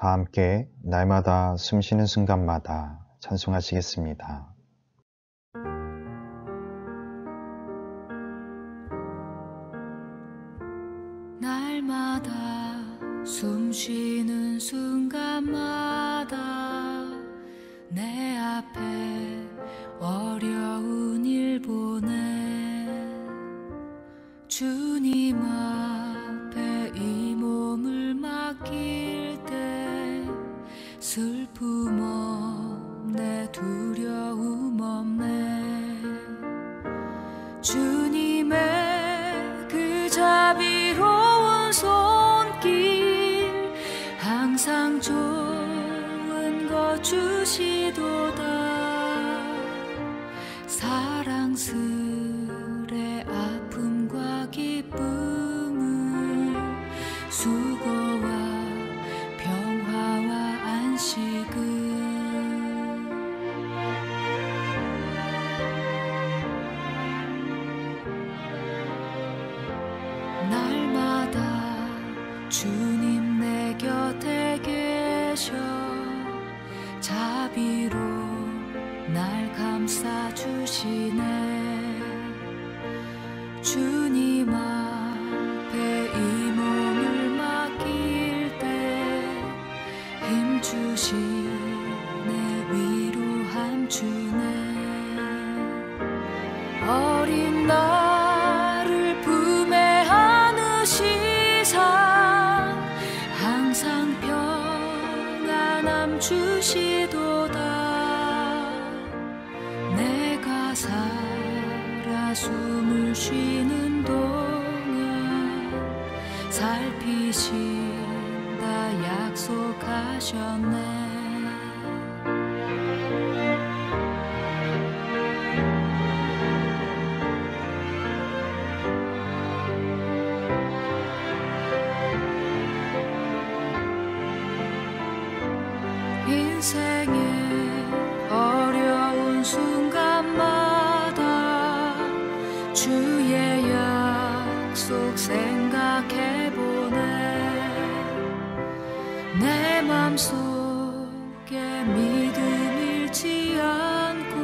다 함께 날마다 숨쉬는 순간마다 찬송하시겠습니다. 날마다 숨쉬는 순간마다 내 앞에 어려운 일 보내 주님 앞에 이 몸을 맡길 때 슬픔 없네 두려움 없네 주님의 그 자비로운 손길 항상 좋은 것 주시도다 사랑스레 아픔과 기쁨을 수고와 평화와 안식을 날마다 주님 내 곁에 계셔 자비로 날 감싸주시네 주님 앞에 이 몸을 맡길 때 힘주시네 위로함 주네 어린 나를 품에 안으시사 항상 평안함 주시도다 내가 살아 숨을 쉬는 동안 살피신다 약속하셨네 인생의 어려운 순간마다 주의 약속 생각해보네 내 맘속에 믿음 잃지 않고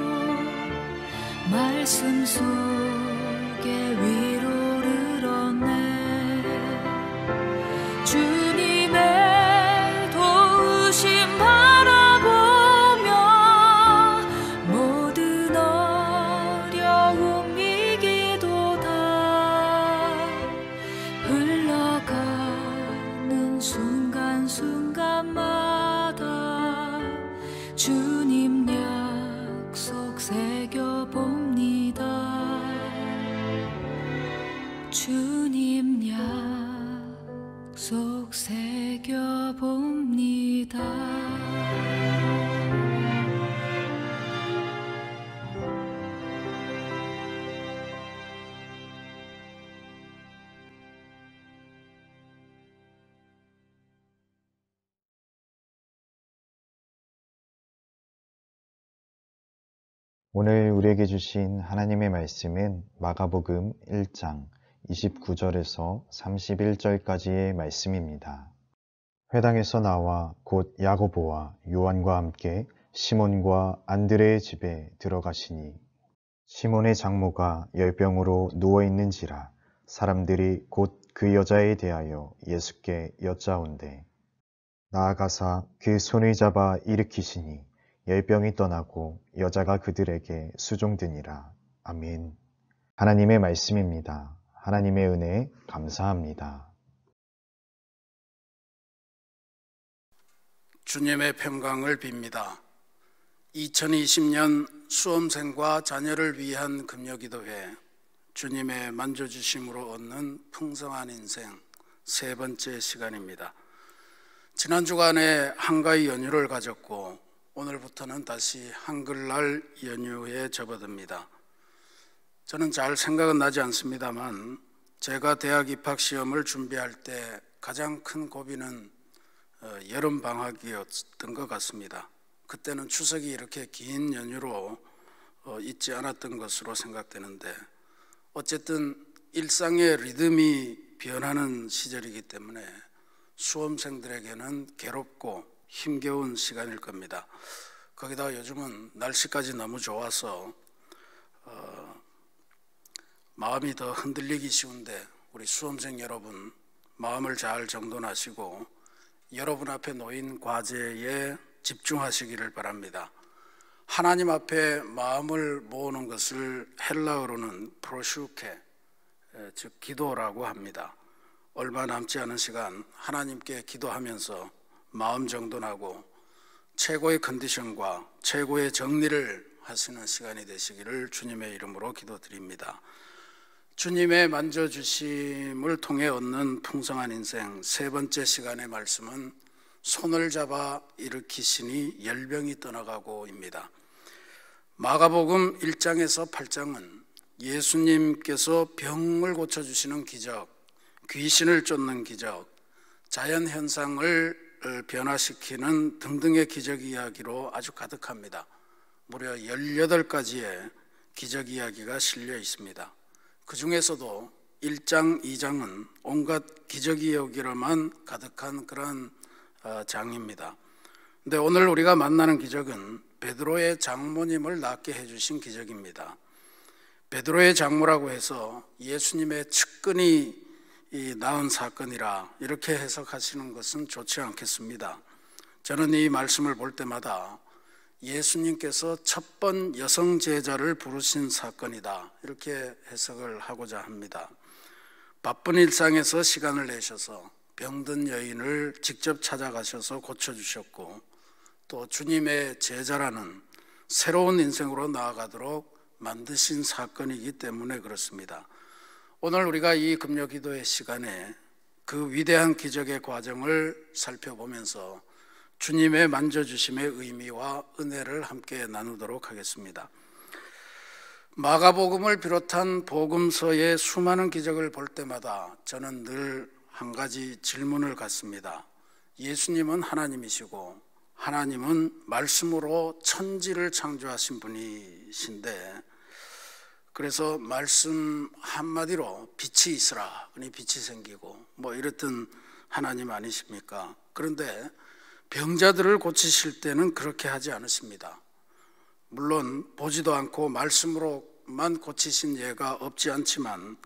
말씀 속에 위로를 얻네 주님의 도우심 순간순간마다 주님 약속 새겨봅니다 주님 약속 새겨봅니다 오늘 우리에게 주신 하나님의 말씀은 마가복음 1장 29절에서 31절까지의 말씀입니다. 회당에서 나와 곧 야고보와 요한과 함께 시몬과 안드레의 집에 들어가시니 시몬의 장모가 열병으로 누워있는지라 사람들이 곧 그 여자에 대하여 예수께 여짜온대 나아가사 그 손을 잡아 일으키시니 열병이 떠나고 여자가 그들에게 수종드니라. 아멘. 하나님의 말씀입니다. 하나님의 은혜에 감사합니다. 주님의 평강을 빕니다. 2020년 수험생과 자녀를 위한 금요기도회 주님의 만져주심으로 얻는 풍성한 인생 세 번째 시간입니다. 지난 주간에 한가위 연휴를 가졌고 오늘부터는 다시 한글날 연휴에 접어듭니다. 저는 잘 생각은 나지 않습니다만 제가 대학 입학 시험을 준비할 때 가장 큰 고비는 여름방학이었던 것 같습니다. 그때는 추석이 이렇게 긴 연휴로 있지 않았던 것으로 생각되는데 어쨌든 일상의 리듬이 변하는 시절이기 때문에 수험생들에게는 괴롭고 힘겨운 시간일 겁니다. 거기다가 요즘은 날씨까지 너무 좋아서 마음이 더 흔들리기 쉬운데 우리 수험생 여러분 마음을 잘 정돈하시고 여러분 앞에 놓인 과제에 집중하시기를 바랍니다. 하나님 앞에 마음을 모으는 것을 헬라어로는 프로슈케, 즉 기도라고 합니다. 얼마 남지 않은 시간 하나님께 기도하면서 마음 정돈하고 최고의 컨디션과 최고의 정리를 하시는 시간이 되시기를 주님의 이름으로 기도드립니다. 주님의 만져주심을 통해 얻는 풍성한 인생 세 번째 시간의 말씀은 손을 잡아 일으키시니 열병이 떠나가고입니다. 마가복음 1장에서 8장은 예수님께서 병을 고쳐주시는 기적, 귀신을 쫓는 기적, 자연현상을 변화시키는 등등의 기적 이야기로 아주 가득합니다. 무려 18가지의 기적 이야기가 실려 있습니다. 그 중에서도 1장, 2장은 온갖 기적 이야기로만 가득한 그런 장입니다. 근데 오늘 우리가 만나는 기적은 베드로의 장모님을 낫게 해주신 기적입니다. 베드로의 장모라고 해서 예수님의 측근이 낳은 사건이라 이렇게 해석하시는 것은 좋지 않겠습니다. 저는 이 말씀을 볼 때마다 예수님께서 첫 번 여성 제자를 부르신 사건이다 이렇게 해석을 하고자 합니다. 바쁜 일상에서 시간을 내셔서 병든 여인을 직접 찾아가셔서 고쳐주셨고 또 주님의 제자라는 새로운 인생으로 나아가도록 만드신 사건이기 때문에 그렇습니다. 오늘 우리가 이 금요 기도의 시간에 그 위대한 기적의 과정을 살펴보면서 주님의 만져주심의 의미와 은혜를 함께 나누도록 하겠습니다. 마가복음을 비롯한 복음서의 수많은 기적을 볼 때마다 저는 늘 한 가지 질문을 갖습니다. 예수님은 하나님이시고 하나님은 말씀으로 천지를 창조하신 분이신데 그래서 말씀 한마디로 빛이 있으라 그러니 빛이 생기고 뭐 이랬던 하나님 아니십니까? 그런데 병자들을 고치실 때는 그렇게 하지 않으십니다. 물론 보지도 않고 말씀으로만 고치신 예가 없지 않지만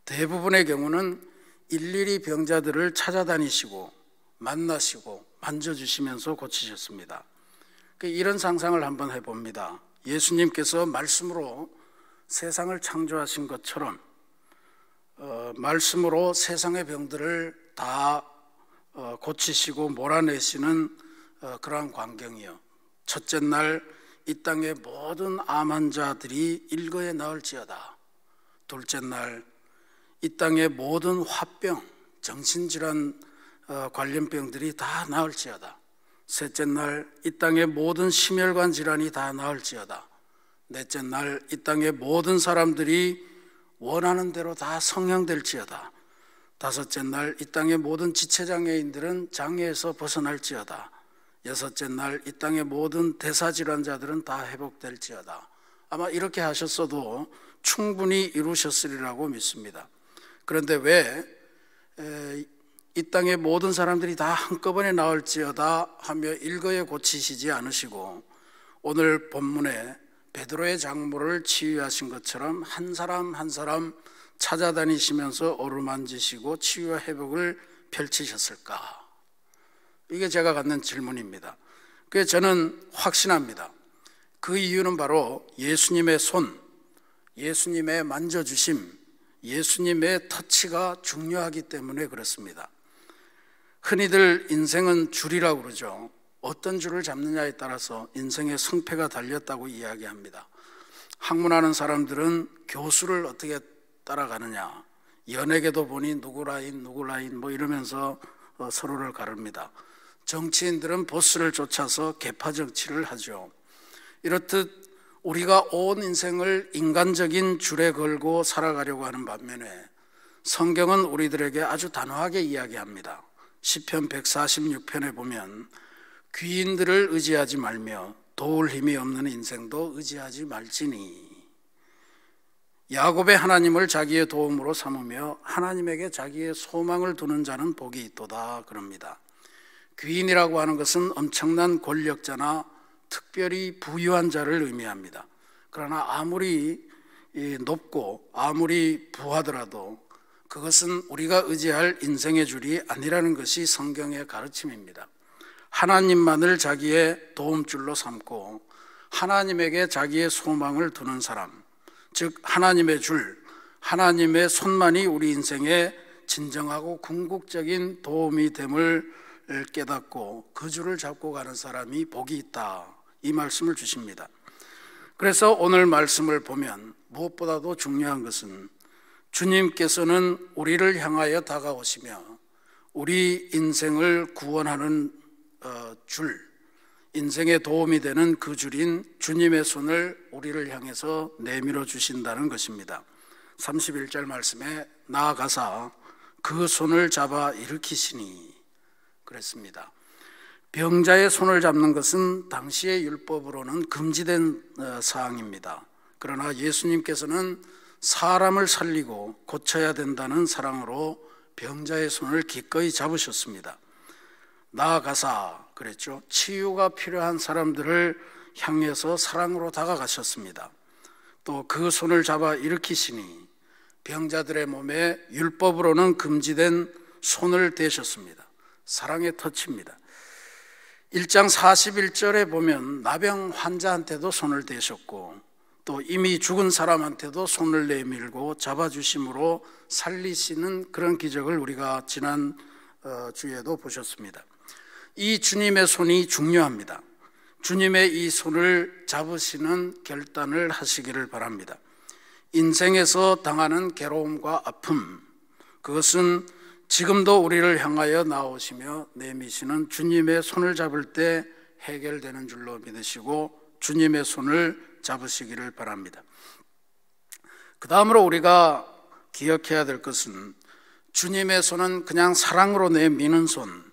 대부분의 경우는 일일이 병자들을 찾아다니시고 만나시고 만져주시면서 고치셨습니다. 이런 상상을 한번 해봅니다. 예수님께서 말씀으로 세상을 창조하신 것처럼 말씀으로 세상의 병들을 다 고치시고 몰아내시는 그러한 광경이요. 첫째 날 이 땅의 모든 암 환자들이 일거에 나을지어다. 둘째 날 이 땅의 모든 화병, 정신질환 관련 병들이 다 나을지어다. 셋째 날 이 땅의 모든 심혈관 질환이 다 나을지어다. 넷째 날 이 땅의 모든 사람들이 원하는 대로 다 성형될지어다. 다섯째 날 이 땅의 모든 지체장애인들은 장애에서 벗어날지어다. 여섯째 날 이 땅의 모든 대사질환자들은 다 회복될지어다. 아마 이렇게 하셨어도 충분히 이루셨으리라고 믿습니다. 그런데 왜 이 땅의 모든 사람들이 다 한꺼번에 나을지어다 하며 일거에 고치시지 않으시고 오늘 본문에 베드로의 장모를 치유하신 것처럼 한 사람 한 사람 찾아다니시면서 어루만지시고 치유와 회복을 펼치셨을까? 이게 제가 갖는 질문입니다. 그래서 저는 확신합니다. 그 이유는 바로 예수님의 손, 예수님의 만져주심, 예수님의 터치가 중요하기 때문에 그렇습니다. 흔히들 인생은 줄이라고 그러죠. 어떤 줄을 잡느냐에 따라서 인생의 성패가 달렸다고 이야기합니다. 학문하는 사람들은 교수를 어떻게 따라가느냐, 연예계도 보니 누구 라인 뭐 이러면서 서로를 가릅니다. 정치인들은 보스를 쫓아서 계파 정치를 하죠. 이렇듯 우리가 온 인생을 인간적인 줄에 걸고 살아가려고 하는 반면에 성경은 우리들에게 아주 단호하게 이야기합니다. 시편 146편에 보면 귀인들을 의지하지 말며 도울 힘이 없는 인생도 의지하지 말지니. 야곱의 하나님을 자기의 도움으로 삼으며 하나님에게 자기의 소망을 두는 자는 복이 있도다 그럽니다. 귀인이라고 하는 것은 엄청난 권력자나 특별히 부유한 자를 의미합니다. 그러나 아무리 높고 아무리 부하더라도 그것은 우리가 의지할 인생의 줄이 아니라는 것이 성경의 가르침입니다. 하나님만을 자기의 도움줄로 삼고 하나님에게 자기의 소망을 두는 사람, 즉 하나님의 줄, 하나님의 손만이 우리 인생에 진정하고 궁극적인 도움이 됨을 깨닫고 그 줄을 잡고 가는 사람이 복이 있다, 이 말씀을 주십니다. 그래서 오늘 말씀을 보면 무엇보다도 중요한 것은 주님께서는 우리를 향하여 다가오시며 우리 인생을 구원하는 줄, 인생에 도움이 되는 그 줄인 주님의 손을 우리를 향해서 내밀어 주신다는 것입니다. 31절 말씀에 나아가사 그 손을 잡아 일으키시니 그랬습니다. 병자의 손을 잡는 것은 당시의 율법으로는 금지된 사항입니다. 그러나 예수님께서는 사람을 살리고 고쳐야 된다는 사랑으로 병자의 손을 기꺼이 잡으셨습니다. 나아가사 그랬죠. 치유가 필요한 사람들을 향해서 사랑으로 다가가셨습니다. 또 그 손을 잡아 일으키시니 병자들의 몸에 율법으로는 금지된 손을 대셨습니다. 사랑의 터치입니다. 1장 41절에 보면 나병 환자한테도 손을 대셨고 또 이미 죽은 사람한테도 손을 내밀고 잡아주심으로 살리시는 그런 기적을 우리가 지난 주에도 보셨습니다. 이 주님의 손이 중요합니다. 주님의 이 손을 잡으시는 결단을 하시기를 바랍니다. 인생에서 당하는 괴로움과 아픔, 그것은 지금도 우리를 향하여 나오시며 내미시는 주님의 손을 잡을 때 해결되는 줄로 믿으시고 주님의 손을 잡으시기를 바랍니다. 그 다음으로 우리가 기억해야 될 것은 주님의 손은 그냥 사랑으로 내미는 손,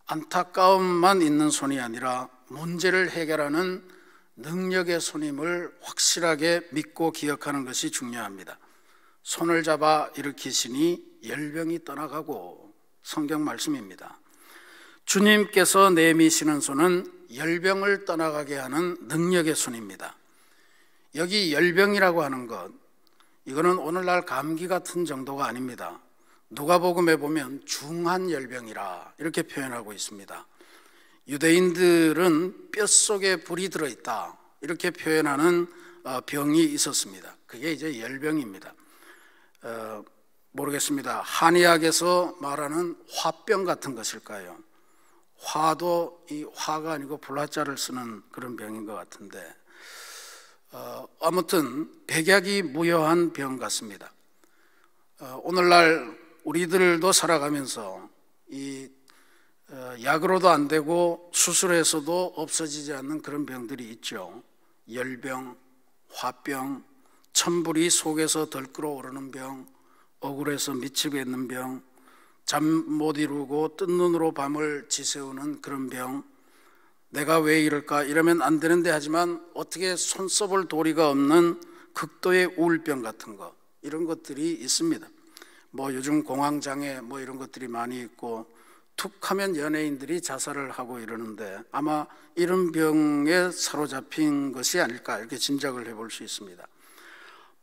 안타까움만 있는 손이 아니라 문제를 해결하는 능력의 손임을 확실하게 믿고 기억하는 것이 중요합니다. 손을 잡아 일으키시니 열병이 떠나가고, 성경 말씀입니다. 주님께서 내미시는 손은 열병을 떠나가게 하는 능력의 손입니다. 여기 열병이라고 하는 것, 이거는 오늘날 감기 같은 정도가 아닙니다. 누가복음에 보면 중한 열병이라 이렇게 표현하고 있습니다. 유대인들은 뼛속에 불이 들어있다 이렇게 표현하는 병이 있었습니다. 그게 이제 열병입니다. 모르겠습니다. 한의학에서 말하는 화병 같은 것일까요? 화도 이 화가 아니고 불화자를 쓰는 그런 병인 것 같은데, 아무튼 백약이 무효한 병 같습니다. 오늘날 우리들도 살아가면서 이 약으로도 안 되고 수술해서도 없어지지 않는 그런 병들이 있죠. 열병, 화병, 천불이 속에서 덜 끓어오르는 병, 억울해서 미치겠는 병, 잠 못 이루고 뜬 눈으로 밤을 지새우는 그런 병, 내가 왜 이럴까 이러면 안 되는데 하지만 어떻게 손 써볼 도리가 없는 극도의 우울병 같은 거, 이런 것들이 있습니다. 요즘 공황장애 이런 것들이 많이 있고 툭 하면 연예인들이 자살을 하고 이러는데 아마 이런 병에 사로잡힌 것이 아닐까 이렇게 짐작을 해볼 수 있습니다.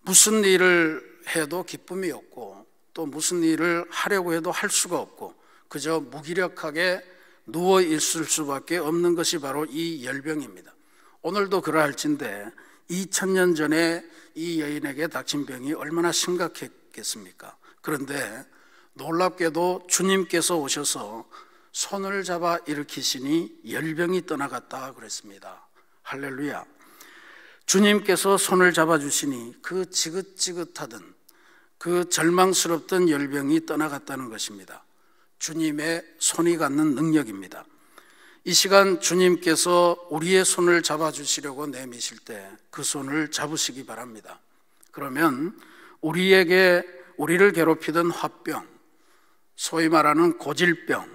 무슨 일을 해도 기쁨이 없고 또 무슨 일을 하려고 해도 할 수가 없고 그저 무기력하게 누워 있을 수밖에 없는 것이 바로 이 열병입니다. 오늘도 그러할진데 2000년 전에 이 여인에게 닥친 병이 얼마나 심각했겠습니까? 그런데 놀랍게도 주님께서 오셔서 손을 잡아 일으키시니 열병이 떠나갔다 그랬습니다. 할렐루야. 주님께서 손을 잡아주시니 그 지긋지긋하던 그 절망스럽던 열병이 떠나갔다는 것입니다. 주님의 손이 갖는 능력입니다. 이 시간 주님께서 우리의 손을 잡아주시려고 내미실 때 그 손을 잡으시기 바랍니다. 그러면 우리를 괴롭히던 화병, 소위 말하는 고질병,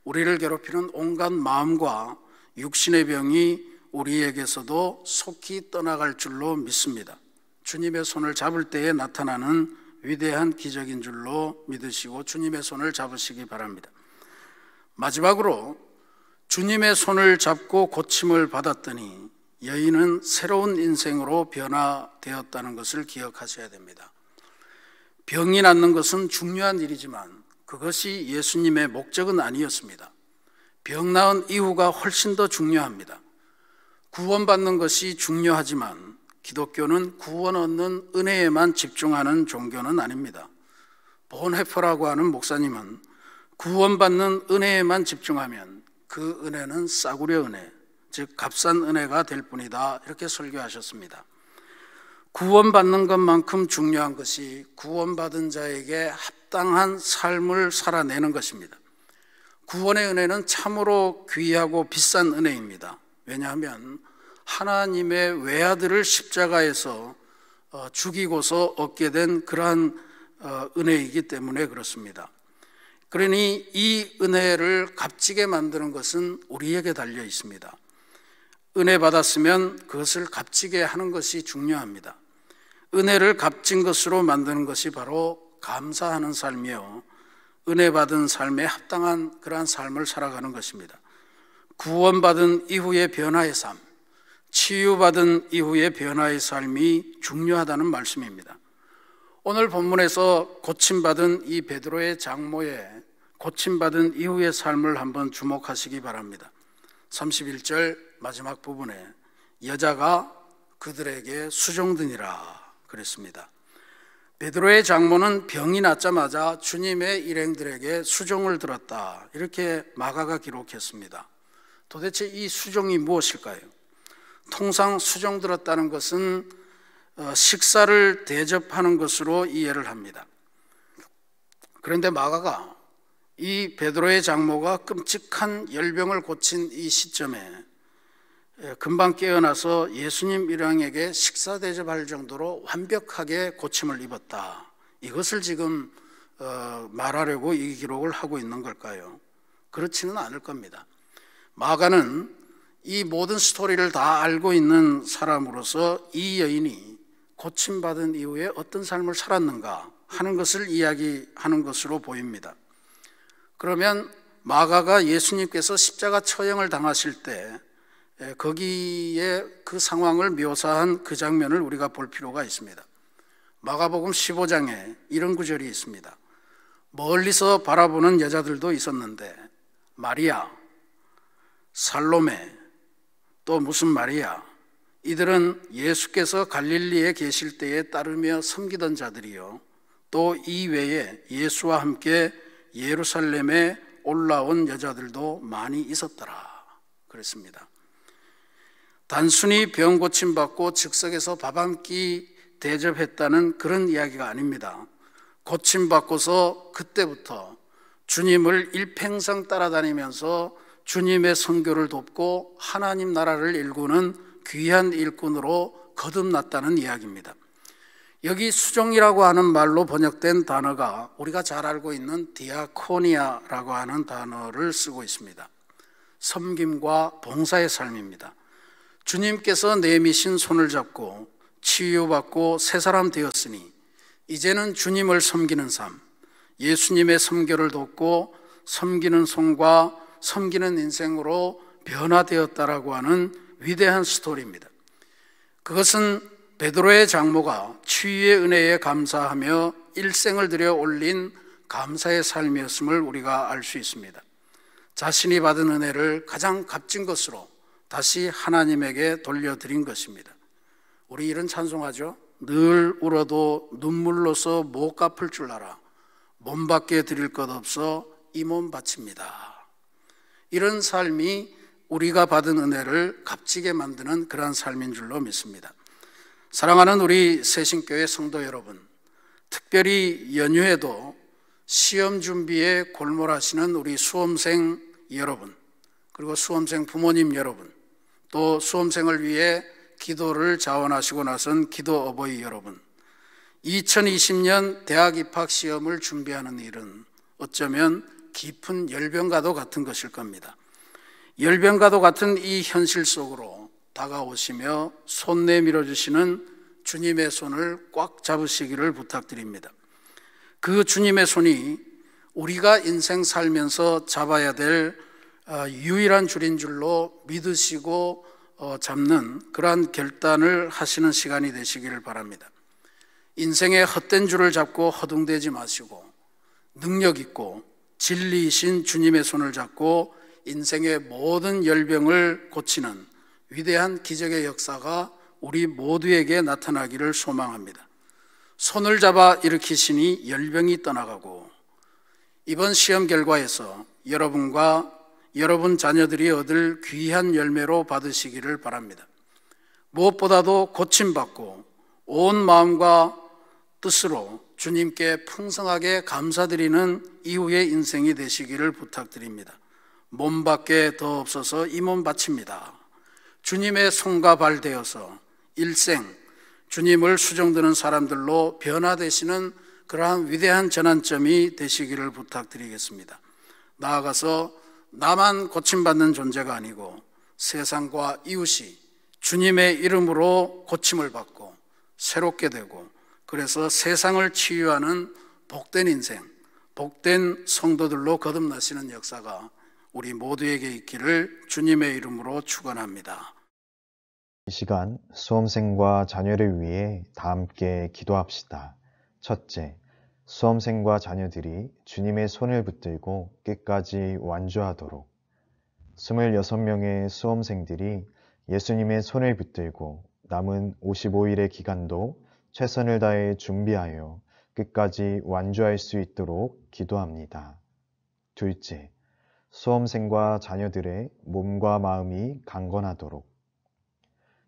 우리를 괴롭히는 온갖 마음과 육신의 병이 우리에게서도 속히 떠나갈 줄로 믿습니다. 주님의 손을 잡을 때에 나타나는 위대한 기적인 줄로 믿으시고 주님의 손을 잡으시기 바랍니다. 마지막으로 주님의 손을 잡고 고침을 받았더니 여인은 새로운 인생으로 변화되었다는 것을 기억하셔야 됩니다. 병이 낫는 것은 중요한 일이지만 그것이 예수님의 목적은 아니었습니다. 병 나은 이후가 훨씬 더 중요합니다. 구원받는 것이 중요하지만 기독교는 구원 얻는 은혜에만 집중하는 종교는 아닙니다. 본헤퍼라고 하는 목사님은 구원받는 은혜에만 집중하면 그 은혜는 싸구려 은혜, 즉 값싼 은혜가 될 뿐이다, 이렇게 설교하셨습니다. 구원받는 것만큼 중요한 것이 구원받은 자에게 합당한 삶을 살아내는 것입니다. 구원의 은혜는 참으로 귀하고 비싼 은혜입니다. 왜냐하면 하나님의 외아들을 십자가에서 죽이고서 얻게 된 그러한 은혜이기 때문에 그렇습니다. 그러니 이 은혜를 값지게 만드는 것은 우리에게 달려 있습니다. 은혜 받았으면 그것을 값지게 하는 것이 중요합니다. 은혜를 값진 것으로 만드는 것이 바로 감사하는 삶이요, 은혜 받은 삶에 합당한 그러한 삶을 살아가는 것입니다. 구원받은 이후의 변화의 삶, 치유받은 이후의 변화의 삶이 중요하다는 말씀입니다. 오늘 본문에서 고침받은 이 베드로의 장모의 고침받은 이후의 삶을 한번 주목하시기 바랍니다. 31절 마지막 부분에 여자가 그들에게 수종드니라 그랬습니다. 베드로의 장모는 병이 낫자마자 주님의 일행들에게 수종을 들었다, 이렇게 마가가 기록했습니다. 도대체 이 수종이 무엇일까요? 통상 수종 들었다는 것은 식사를 대접하는 것으로 이해를 합니다. 그런데 마가가 이 베드로의 장모가 끔찍한 열병을 고친 이 시점에 금방 깨어나서 예수님 일행에게 식사 대접할 정도로 완벽하게 고침을 입었다, 이것을 지금 말하려고 이 기록을 하고 있는 걸까요? 그렇지는 않을 겁니다. 마가는 이 모든 스토리를 다 알고 있는 사람으로서 이 여인이 고침받은 이후에 어떤 삶을 살았는가 하는 것을 이야기하는 것으로 보입니다. 그러면 마가가 예수님께서 십자가 처형을 당하실 때 거기에 그 상황을 묘사한 그 장면을 우리가 볼 필요가 있습니다. 마가복음 15장에 이런 구절이 있습니다. 멀리서 바라보는 여자들도 있었는데 마리아, 살로메, 또 무슨 마리아, 이들은 예수께서 갈릴리에 계실 때에 따르며 섬기던 자들이요, 또 이 외에 예수와 함께 예루살렘에 올라온 여자들도 많이 있었더라 그랬습니다. 단순히 병 고침 받고 즉석에서 밥 한 끼 대접했다는 그런 이야기가 아닙니다. 고침 받고서 그때부터 주님을 일평생 따라다니면서 주님의 선교를 돕고 하나님 나라를 일구는 귀한 일꾼으로 거듭났다는 이야기입니다. 여기 수종이라고 하는 말로 번역된 단어가 우리가 잘 알고 있는 디아코니아라고 하는 단어를 쓰고 있습니다. 섬김과 봉사의 삶입니다. 주님께서 내미신 손을 잡고 치유받고 새 사람 되었으니 이제는 주님을 섬기는 삶, 예수님의 선교를 돕고 섬기는 손과 섬기는 인생으로 변화되었다라고 하는 위대한 스토리입니다. 그것은 베드로의 장모가 치유의 은혜에 감사하며 일생을 들여 올린 감사의 삶이었음을 우리가 알 수 있습니다. 자신이 받은 은혜를 가장 값진 것으로 다시 하나님에게 돌려드린 것입니다. 우리 이런 찬송하죠. 늘 울어도 눈물로서 못 갚을 줄 알아 몸밖에 드릴 것 없어 이 몸 바칩니다. 이런 삶이 우리가 받은 은혜를 값지게 만드는 그러한 삶인 줄로 믿습니다. 사랑하는 우리 새신교회 성도 여러분, 특별히 연휴에도 시험 준비에 골몰하시는 우리 수험생 여러분, 그리고 수험생 부모님 여러분, 또 수험생을 위해 기도를 자원하시고 나선 기도 어버이 여러분, 2020년 대학 입학 시험을 준비하는 일은 어쩌면 깊은 열병과도 같은 것일 겁니다. 열병과도 같은 이 현실 속으로 다가오시며 손 내밀어 주시는 주님의 손을 꽉 잡으시기를 부탁드립니다. 그 주님의 손이 우리가 인생 살면서 잡아야 될 유일한 줄인 줄로 믿으시고 잡는 그러한 결단을 하시는 시간이 되시기를 바랍니다. 인생의 헛된 줄을 잡고 허둥대지 마시고 능력 있고 진리이신 주님의 손을 잡고 인생의 모든 열병을 고치는 위대한 기적의 역사가 우리 모두에게 나타나기를 소망합니다. 손을 잡아 일으키시니 열병이 떠나가고 이번 시험 결과에서 여러분과 여러분 자녀들이 얻을 귀한 열매로 받으시기를 바랍니다. 무엇보다도 고침받고 온 마음과 뜻으로 주님께 풍성하게 감사드리는 이후의 인생이 되시기를 부탁드립니다. 몸밖에 더 없어서 이 몸 바칩니다. 주님의 손과 발 되어서 일생 주님을 수종드는 사람들로 변화되시는 그러한 위대한 전환점이 되시기를 부탁드리겠습니다. 나아가서 나만 고침받는 존재가 아니고 세상과 이웃이 주님의 이름으로 고침을 받고 새롭게 되고 그래서 세상을 치유하는 복된 인생, 복된 성도들로 거듭나시는 역사가 우리 모두에게 있기를 주님의 이름으로 축원합니다. 이 시간 수험생과 자녀를 위해 다 함께 기도합시다. 첫째, 수험생과 자녀들이 주님의 손을 붙들고 끝까지 완주하도록 26명의 수험생들이 예수님의 손을 붙들고 남은 55일의 기간도 최선을 다해 준비하여 끝까지 완주할 수 있도록 기도합니다. 둘째, 수험생과 자녀들의 몸과 마음이 강건하도록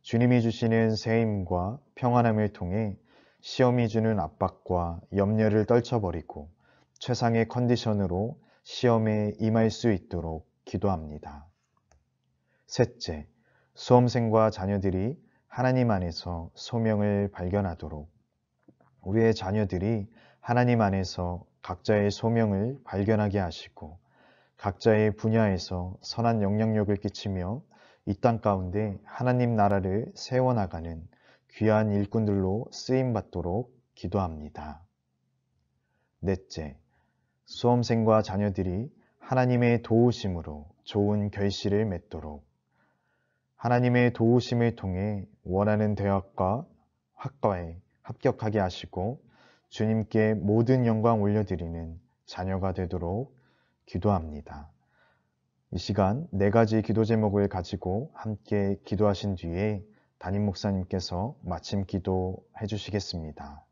주님이 주시는 새 힘과 평안함을 통해 시험이 주는 압박과 염려를 떨쳐버리고 최상의 컨디션으로 시험에 임할 수 있도록 기도합니다. 셋째, 수험생과 자녀들이 하나님 안에서 소명을 발견하도록 우리의 자녀들이 하나님 안에서 각자의 소명을 발견하게 하시고 각자의 분야에서 선한 영향력을 끼치며 이 땅 가운데 하나님 나라를 세워나가는 귀한 일꾼들로 쓰임받도록 기도합니다. 넷째, 수험생과 자녀들이 하나님의 도우심으로 좋은 결실을 맺도록 하나님의 도우심을 통해 원하는 대학과 학과에 합격하게 하시고 주님께 모든 영광 올려드리는 자녀가 되도록 기도합니다. 이 시간 4가지 기도 제목을 가지고 함께 기도하신 뒤에 담임 목사님께서 마침 기도 해주시겠습니다.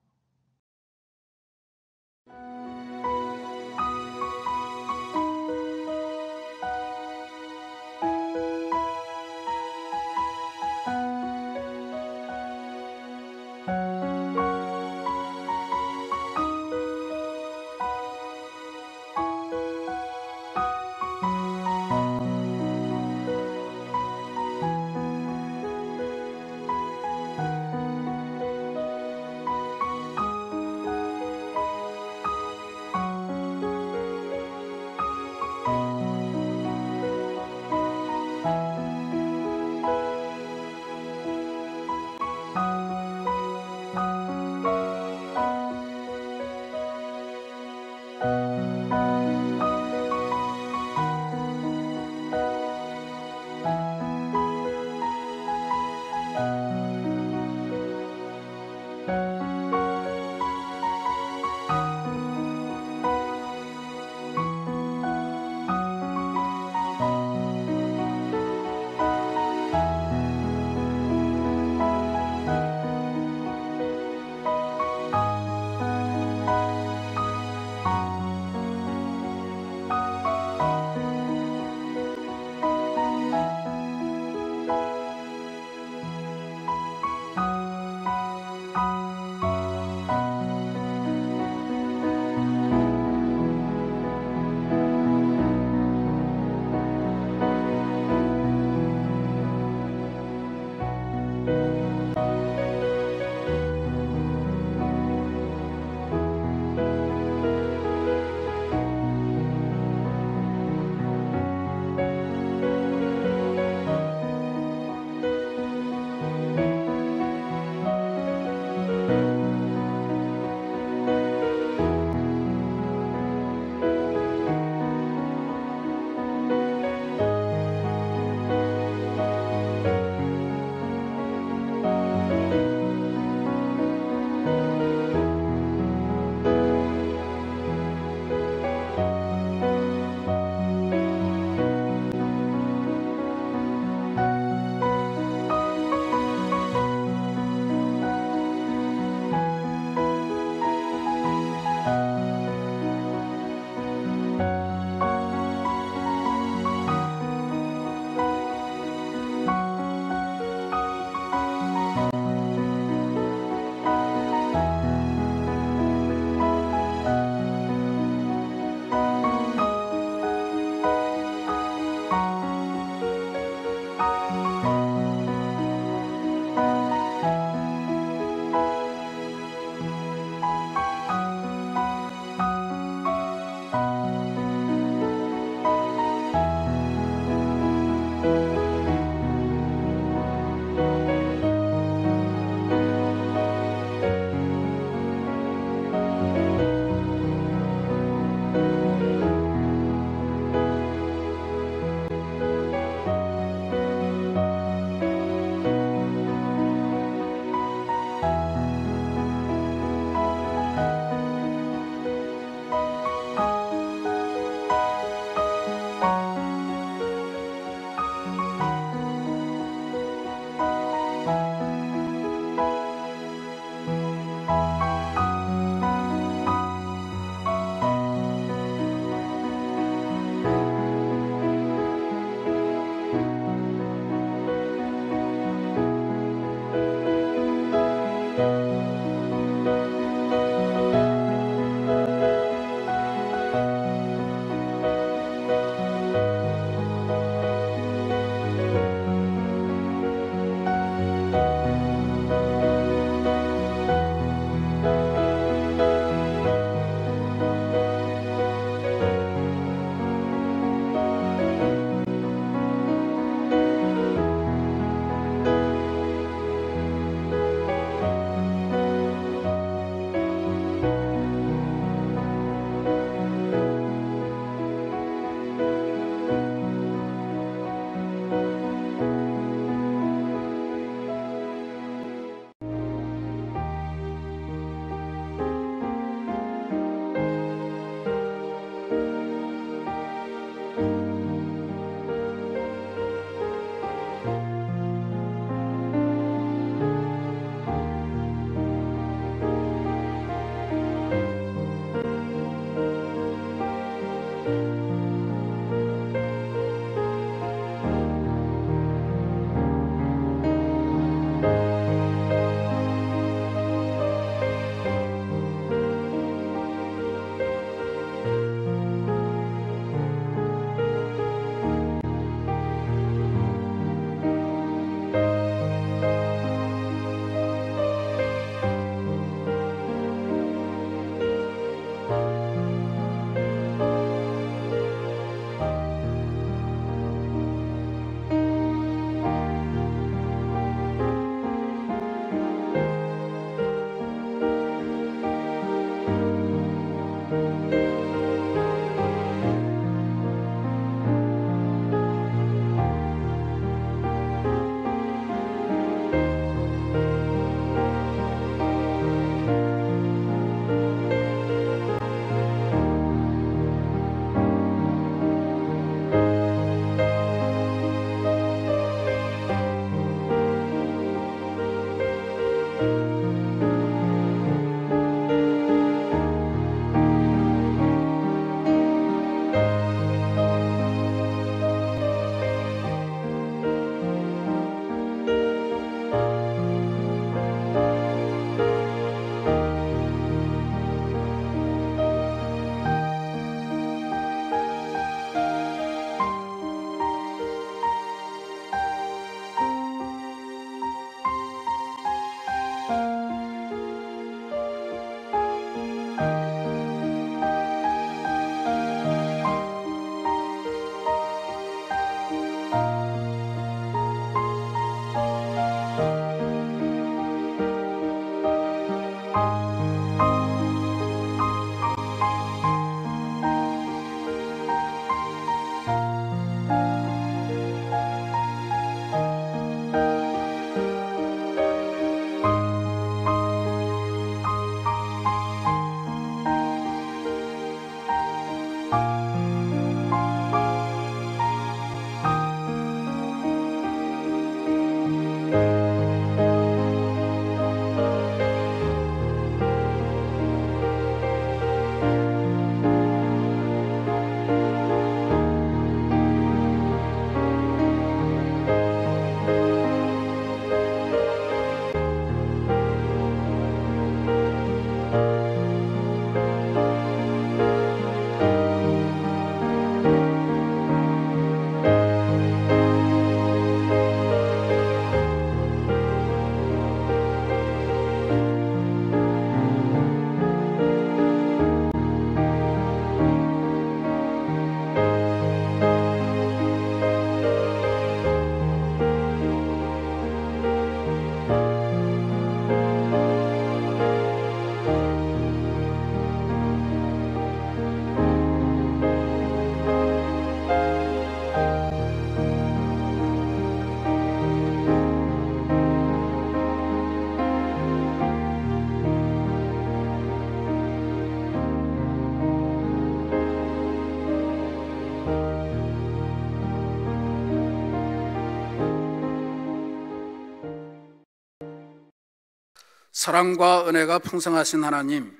사랑과 은혜가 풍성하신 하나님,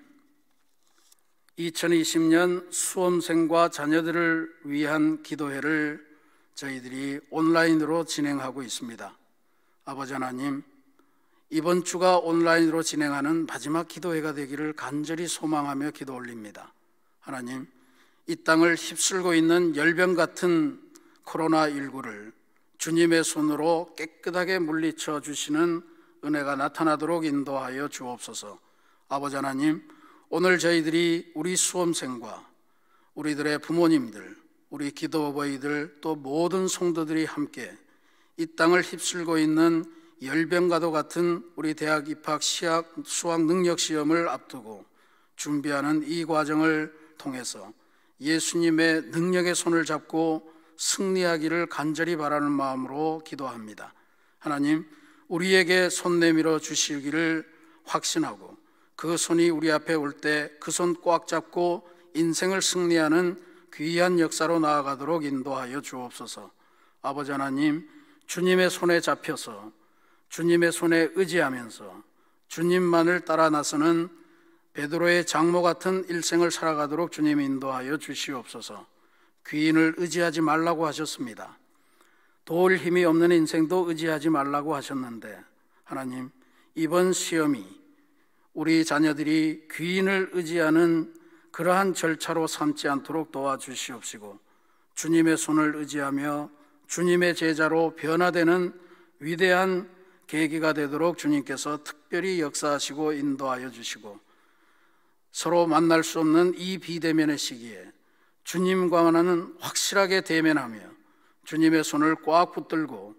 2020년 수험생과 자녀들을 위한 기도회를 저희들이 온라인으로 진행하고 있습니다. 아버지 하나님, 이번 주가 온라인으로 진행하는 마지막 기도회가 되기를 간절히 소망하며 기도 올립니다. 하나님, 이 땅을 휩쓸고 있는 열병 같은 코로나19를 주님의 손으로 깨끗하게 물리쳐 주시는 은혜가 나타나도록 인도하여 주옵소서. 아버지 하나님, 오늘 저희들이 우리 수험생과 우리들의 부모님들, 우리 기도어버이들, 또 모든 성도들이 함께 이 땅을 휩쓸고 있는 열병과도 같은 우리 대학 입학 수학 능력 시험을 앞두고 준비하는 이 과정을 통해서 예수님의 능력의 손을 잡고 승리하기를 간절히 바라는 마음으로 기도합니다. 하나님, 우리에게 손 내밀어 주시기를 확신하고 그 손이 우리 앞에 올 때 그 손 꽉 잡고 인생을 승리하는 귀한 역사로 나아가도록 인도하여 주옵소서. 아버지 하나님, 주님의 손에 잡혀서 주님의 손에 의지하면서 주님만을 따라 나서는 베드로의 장모 같은 일생을 살아가도록 주님 인도하여 주시옵소서. 귀인을 의지하지 말라고 하셨습니다. 도울 힘이 없는 인생도 의지하지 말라고 하셨는데, 하나님, 이번 시험이 우리 자녀들이 귀인을 의지하는 그러한 절차로 삼지 않도록 도와주시옵시고, 주님의 손을 의지하며 주님의 제자로 변화되는 위대한 계기가 되도록 주님께서 특별히 역사하시고 인도하여 주시고, 서로 만날 수 없는 이 비대면의 시기에 주님과는 확실하게 대면하며 주님의 손을 꽉 붙들고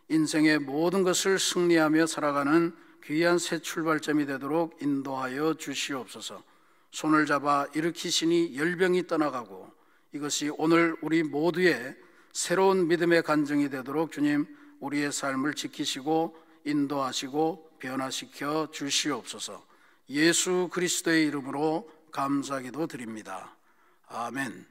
인생의 모든 것을 승리하며 살아가는 귀한 새 출발점이 되도록 인도하여 주시옵소서. 손을 잡아 일으키시니 열병이 떠나가고 이것이 오늘 우리 모두의 새로운 믿음의 간증이 되도록 주님 우리의 삶을 지키시고 인도하시고 변화시켜 주시옵소서. 예수 그리스도의 이름으로 감사기도 드립니다. 아멘.